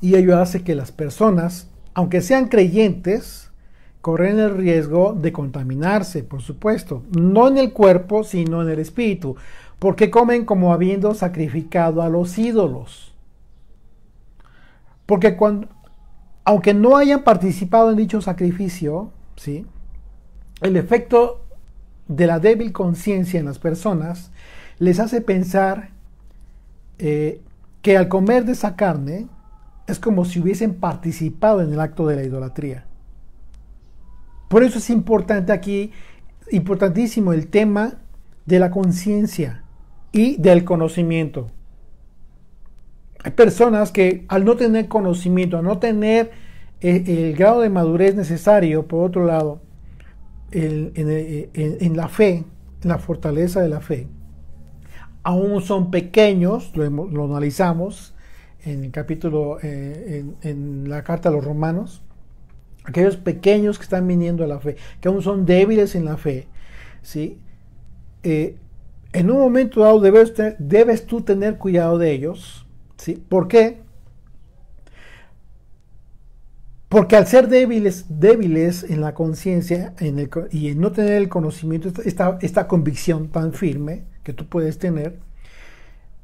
Y ello hace que las personas, aunque sean creyentes, corren el riesgo de contaminarse, por supuesto, no en el cuerpo, sino en el espíritu, porque comen como habiendo sacrificado a los ídolos. Porque aunque no hayan participado en dicho sacrificio, ¿sí?, el efecto de la débil conciencia en las personas les hace pensar que al comer de esa carne es como si hubiesen participado en el acto de la idolatría. Por eso es importante aquí, importantísimo el tema de la conciencia y del conocimiento. Hay personas que al no tener conocimiento, al no tener el grado de madurez necesario, por otro lado, en la fe, en la fortaleza de la fe, aún son pequeños, lo analizamos en el capítulo, en la carta a los Romanos, aquellos pequeños que están viniendo a la fe, que aún son débiles en la fe, ¿sí? En un momento dado debes tú tener cuidado de ellos, ¿sí? ¿Por qué? Porque al ser débiles en la conciencia y en no tener el conocimiento, esta convicción tan firme que tú puedes tener,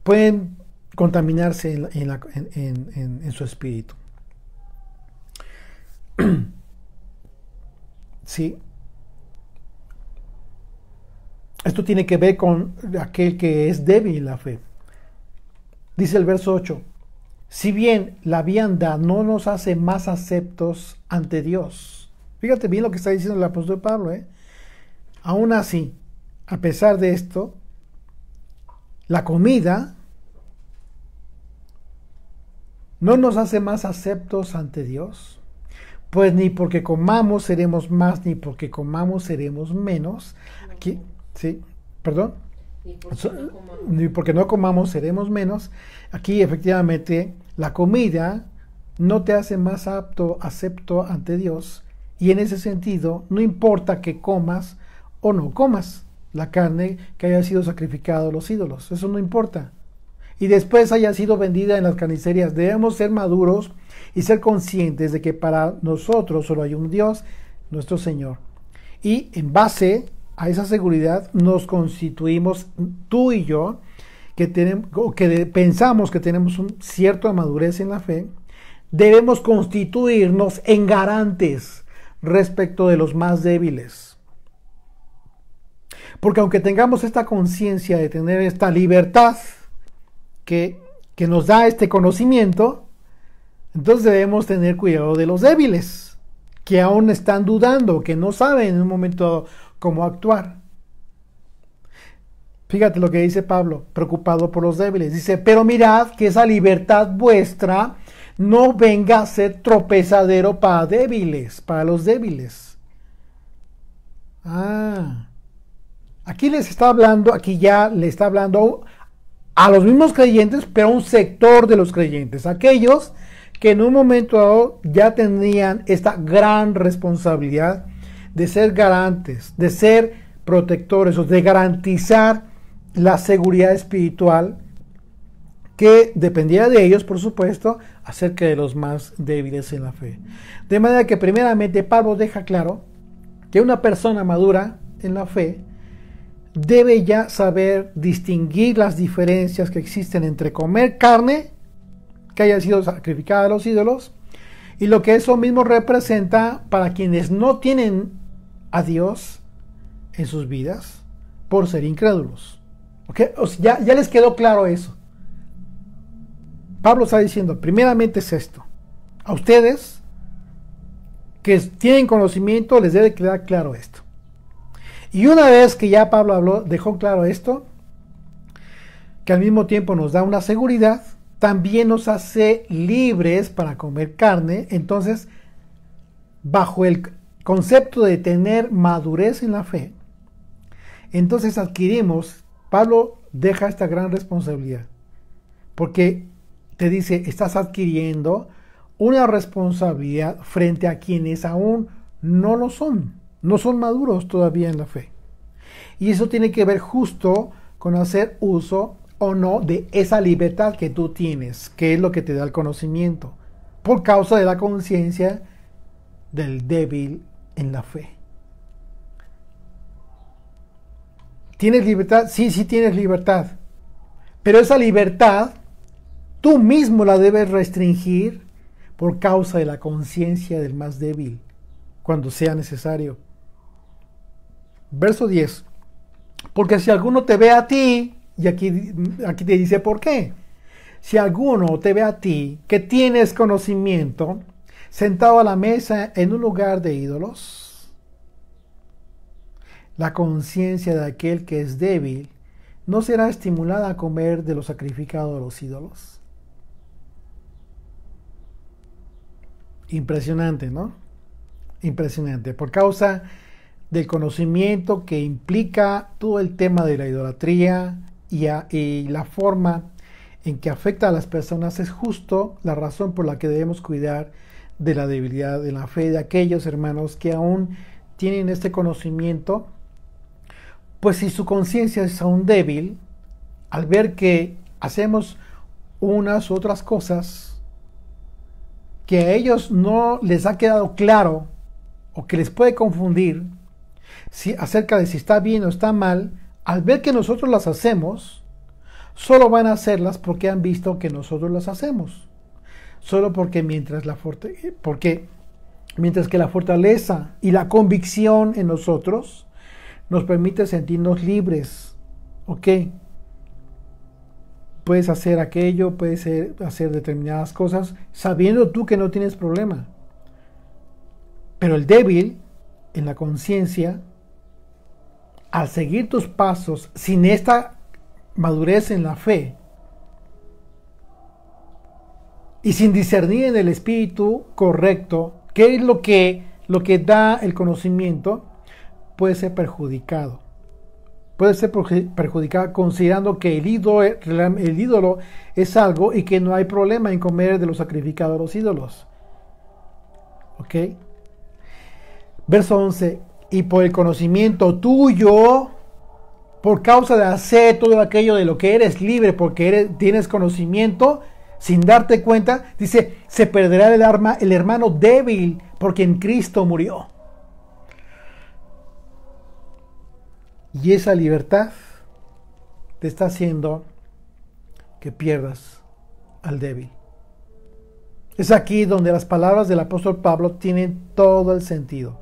pueden contaminarse en su espíritu. Sí. Esto tiene que ver con aquel que es débil en la fe. Dice el verso 8. Si bien la vianda no nos hace más aceptos ante Dios. Fíjate bien lo que está diciendo el apóstol Pablo, Aún así, a pesar de esto, la comida no nos hace más aceptos ante Dios. Pues ni porque comamos seremos más, ni porque comamos seremos menos. Aquí, ¿sí? ¿Perdón? Ni porque no comamos seremos menos. Aquí efectivamente la comida no te hace más acepto ante Dios, y en ese sentido no importa que comas o no comas la carne que haya sido sacrificada a los ídolos, eso no importa, y después haya sido vendida en las carnicerías. Debemos ser maduros y ser conscientes de que para nosotros solo hay un Dios, nuestro Señor, y en base a esa seguridad nos constituimos tú y yo, que pensamos que tenemos un cierta madurez en la fe. Debemos constituirnos en garantes respecto de los más débiles. Porque aunque tengamos esta conciencia de tener esta libertad que nos da este conocimiento, entonces debemos tener cuidado de los débiles, que aún están dudando, que no saben en un momento cómo actuar. Fíjate lo que dice Pablo, preocupado por los débiles. Dice, pero mirad que esa libertad vuestra no venga a ser tropezadero para los débiles. Aquí ya le está hablando a los mismos creyentes, pero a un sector de los creyentes, aquellos que en un momento dado ya tenían esta gran responsabilidad de ser garantes, de ser protectores, o de garantizar la seguridad espiritual que dependía de ellos, por supuesto, acerca de los más débiles en la fe. De manera que primeramente Pablo deja claro que una persona madura en la fe debe ya saber distinguir las diferencias que existen entre comer carne que haya sido sacrificada a los ídolos y lo que eso mismo representa para quienes no tienen a Dios en sus vidas por ser incrédulos. ¿Okay? O sea, ya les quedó claro eso. Pablo está diciendo, primeramente es esto. A ustedes que tienen conocimiento les debe quedar claro esto. Y una vez que ya Pablo dejó claro esto, que al mismo tiempo nos da una seguridad, también nos hace libres para comer carne. Entonces, bajo el concepto de tener madurez en la fe, entonces adquirimos, Pablo deja esta gran responsabilidad, porque te dice, estás adquiriendo una responsabilidad frente a quienes aún no lo son, no son maduros todavía en la fe. Y eso tiene que ver justo con hacer uso o no de esa libertad que tú tienes, que es lo que te da el conocimiento, por causa de la conciencia del débil en la fe. ¿Tienes libertad? Sí, sí tienes libertad. Pero esa libertad tú mismo la debes restringir por causa de la conciencia del más débil, cuando sea necesario. Verso 10. Porque si alguno te ve a ti, y aquí te dice por qué. Si alguno te ve a ti, que tienes conocimiento, sentado a la mesa en un lugar de ídolos, la conciencia de aquel que es débil no será estimulada a comer de lo sacrificado a los ídolos. Impresionante, ¿no? Impresionante. Por causa del conocimiento que implica todo el tema de la idolatría y la forma en que afecta a las personas, es justo la razón por la que debemos cuidar de la debilidad de la fe de aquellos hermanos que aún tienen este conocimiento. Pues si su conciencia es aún débil, al ver que hacemos unas u otras cosas que a ellos no les ha quedado claro o que les puede confundir acerca de si está bien o está mal, al ver que nosotros las hacemos, solo van a hacerlas porque han visto que nosotros las hacemos. Solo porque mientras que la fortaleza y la convicción en nosotros nos permite sentirnos libres. ¿Ok? Puedes hacer aquello, puedes hacer determinadas cosas, sabiendo tú que no tienes problema. Pero el débil, en la conciencia, al seguir tus pasos sin esta madurez en la fe, y sin discernir en el espíritu correcto, qué es lo que da el conocimiento, puede ser perjudicado. Puede ser perjudicado considerando que el ídolo es algo y que no hay problema en comer de lo sacrificado a los ídolos. ¿Ok? Verso 11. Y por el conocimiento tuyo, por causa de hacer todo aquello de lo que eres libre, porque tienes conocimiento, sin darte cuenta, dice, se perderá el hermano débil, porque en Cristo murió. Y esa libertad te está haciendo que pierdas al débil. Es aquí donde las palabras del apóstol Pablo tienen todo el sentido.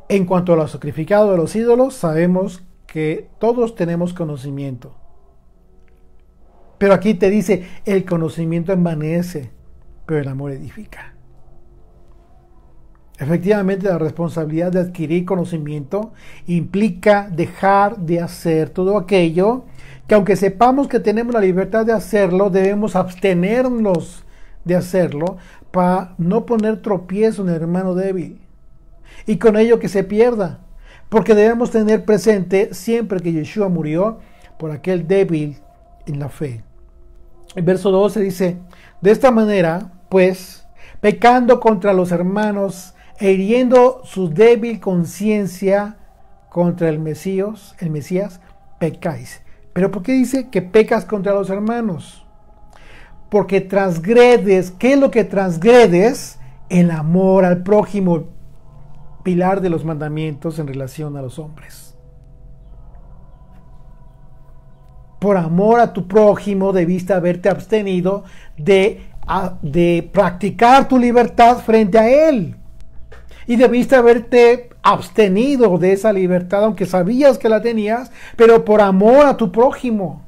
En cuanto a lo sacrificado de los ídolos, sabemos que todos tenemos conocimiento. Pero aquí te dice, el conocimiento envanece, pero el amor edifica. Efectivamente, la responsabilidad de adquirir conocimiento implica dejar de hacer todo aquello que, aunque sepamos que tenemos la libertad de hacerlo, debemos abstenernos de hacerlo para no poner tropiezo en el hermano débil y con ello que se pierda, porque debemos tener presente siempre que Yeshua murió por aquel débil en la fe. El verso 12 dice, de esta manera, pues, pecando contra los hermanos e hiriendo su débil conciencia contra el Mesías, pecáis. ¿Pero por qué dice que pecas contra los hermanos? Porque transgredes. ¿Qué es lo que transgredes? El amor al prójimo, pilar de los mandamientos en relación a los hombres. por amor a tu prójimo debiste haberte abstenido de practicar tu libertad frente a él. Y debiste haberte abstenido de esa libertad, aunque sabías que la tenías, pero por amor a tu prójimo.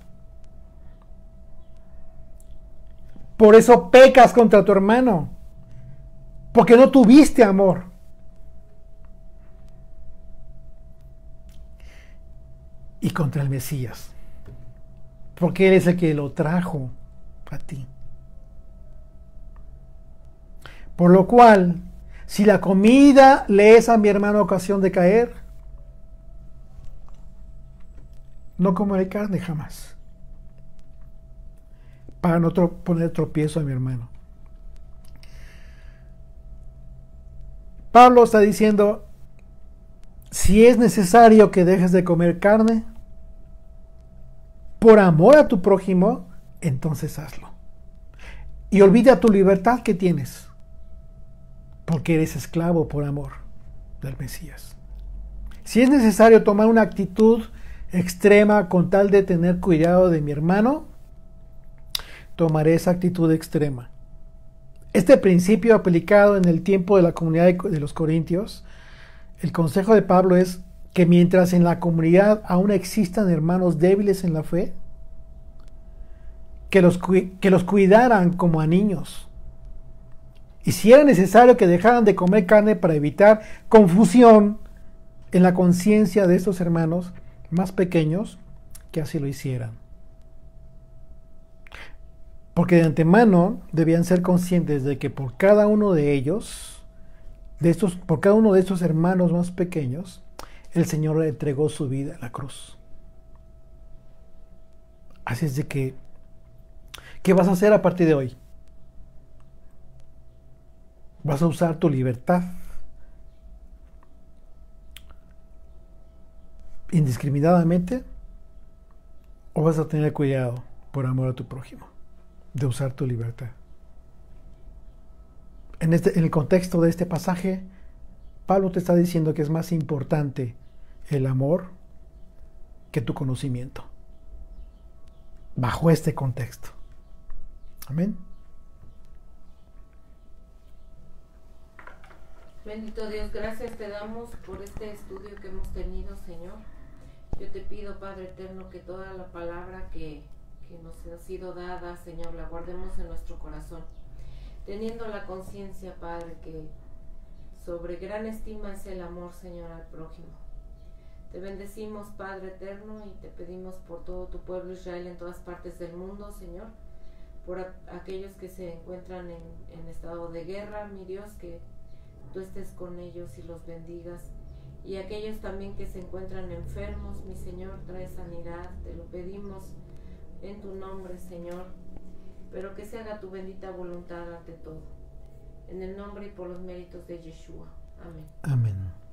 Por eso pecas contra tu hermano, porque no tuviste amor. Y contra el Mesías, porque Él es el que lo trajo a ti. Por lo cual, si la comida le es a mi hermano ocasión de caer, no comeré carne jamás, para no poner tropiezo a mi hermano. Pablo está diciendo, si es necesario que dejes de comer carne, por amor a tu prójimo, entonces hazlo. Y olvida tu libertad que tienes, porque eres esclavo por amor del Mesías. Si es necesario tomar una actitud extrema con tal de tener cuidado de mi hermano, tomaré esa actitud extrema. Este principio aplicado en el tiempo de la comunidad de los Corintios, el consejo de Pablo es que mientras en la comunidad aún existan hermanos débiles en la fe, que los cuidaran como a niños. Y si era necesario que dejaran de comer carne para evitar confusión en la conciencia de estos hermanos más pequeños, que así lo hicieran. Porque de antemano debían ser conscientes de que por cada uno de ellos, por cada uno de estos hermanos más pequeños, el Señor le entregó su vida en la cruz. Así es de que, ¿qué vas a hacer a partir de hoy? ¿Vas a usar tu libertad indiscriminadamente? ¿O vas a tener cuidado, por amor a tu prójimo, de usar tu libertad? En el contexto de este pasaje, Pablo te está diciendo que es más importante el amor que tu conocimiento. Bajo este contexto. Amén. Bendito Dios, gracias te damos por este estudio que hemos tenido, Señor. Yo te pido, Padre eterno, que toda la palabra que nos ha sido dada, Señor, la guardemos en nuestro corazón, teniendo la conciencia, Padre, que sobre gran estima es el amor, Señor, al prójimo. Te bendecimos, Padre eterno, y te pedimos por todo tu pueblo Israel en todas partes del mundo, Señor, por aquellos que se encuentran en estado de guerra, mi Dios, que tú estés con ellos y los bendigas, y aquellos también que se encuentran enfermos, mi Señor, trae sanidad, te lo pedimos en tu nombre, Señor, pero que se haga tu bendita voluntad ante todo, en el nombre y por los méritos de Yeshua. Amén. Amén.